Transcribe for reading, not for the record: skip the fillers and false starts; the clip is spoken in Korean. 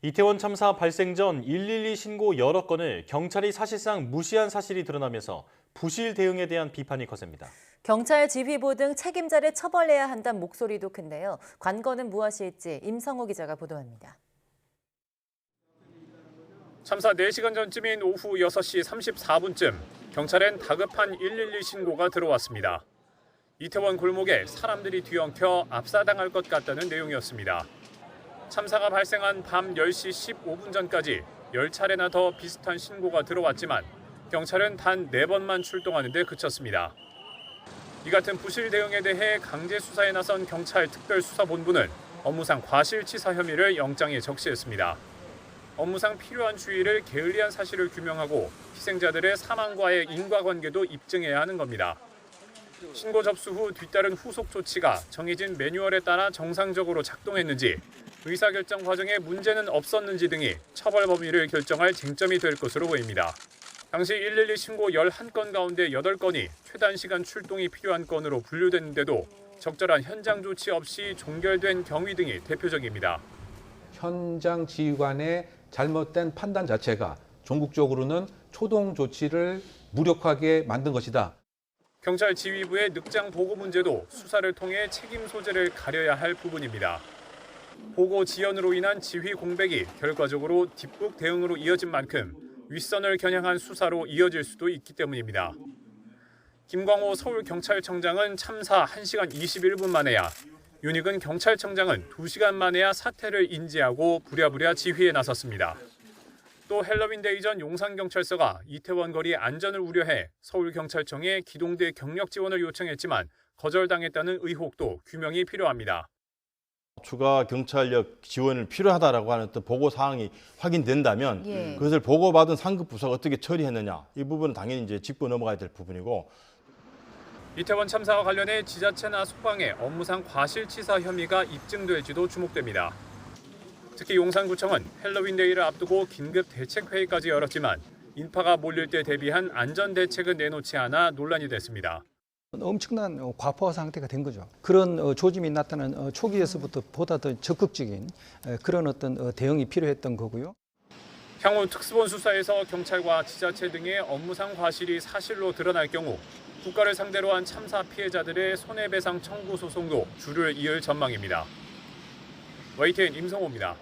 이태원 참사 발생 전 112 신고 여러 건을 경찰이 사실상 무시한 사실이 드러나면서 부실 대응에 대한 비판이 거셉니다. 경찰 지휘부 등 책임자를 처벌해야 한다는 목소리도 큰데요. 관건은 무엇일지 임성호 기자가 보도합니다. 참사 4시간 전쯤인 오후 6시 34분쯤 경찰엔 다급한 112 신고가 들어왔습니다. 이태원 골목에 사람들이 뒤엉켜 압사당할 것 같다는 내용이었습니다. 참사가 발생한 밤 10시 15분 전까지 10차례나 더 비슷한 신고가 들어왔지만 경찰은 단 4번만 출동하는 데 그쳤습니다. 이 같은 부실 대응에 대해 강제 수사에 나선 경찰 특별수사본부는 업무상 과실치사 혐의를 영장에 적시했습니다. 업무상 필요한 주의를 게을리한 사실을 규명하고 희생자들의 사망과의 인과관계도 입증해야 하는 겁니다. 신고 접수 후 뒤따른 후속 조치가 정해진 매뉴얼에 따라 정상적으로 작동했는지, 의사결정 과정에 문제는 없었는지 등이 처벌 범위를 결정할 쟁점이 될 것으로 보입니다. 당시 112 신고 11건 가운데 8건이 최단 시간 출동이 필요한 건으로 분류됐는데도 적절한 현장 조치 없이 종결된 경위 등이 대표적입니다. 현장 지휘관의 잘못된 판단 자체가 전국적으로는 초동 조치를 무력하게 만든 것이다. 경찰 지휘부의 늑장 보고 문제도 수사를 통해 책임 소재를 가려야 할 부분입니다. 보고 지연으로 인한 지휘 공백이 결과적으로 뒷북 대응으로 이어진 만큼 윗선을 겨냥한 수사로 이어질 수도 있기 때문입니다. 김광호 서울경찰청장은 참사 1시간 21분 만에야, 윤익은 경찰청장은 2시간 만에야 사태를 인지하고 부랴부랴 지휘에 나섰습니다. 또 헬로윈데이 전 용산경찰서가 이태원 거리 안전을 우려해 서울경찰청에 기동대 경력 지원을 요청했지만 거절당했다는 의혹도 규명이 필요합니다. 추가 경찰력 지원을 필요하다라고 하는 어떤 보고 사항이 확인된다면 그것을 보고받은 상급 부서가 어떻게 처리했느냐, 이 부분은 당연히 이제 짚고 넘어가야 될 부분이고. 이태원 참사와 관련해 지자체나 소방의 업무상 과실치사 혐의가 입증될지도 주목됩니다. 특히 용산구청은 헬로윈데이를 앞두고 긴급 대책회의까지 열었지만 인파가 몰릴 때 대비한 안전대책은 내놓지 않아 논란이 됐습니다. 엄청난 과포화 상태가 된 거죠. 그런 조짐이 나타난 초기에서부터 보다 더 적극적인 그런 어떤 대응이 필요했던 거고요. 향후 특수본 수사에서 경찰과 지자체 등의 업무상 과실이 사실로 드러날 경우 국가를 상대로 한 참사 피해자들의 손해배상 청구 소송도 줄을 이을 전망입니다. YTN 임성호입니다.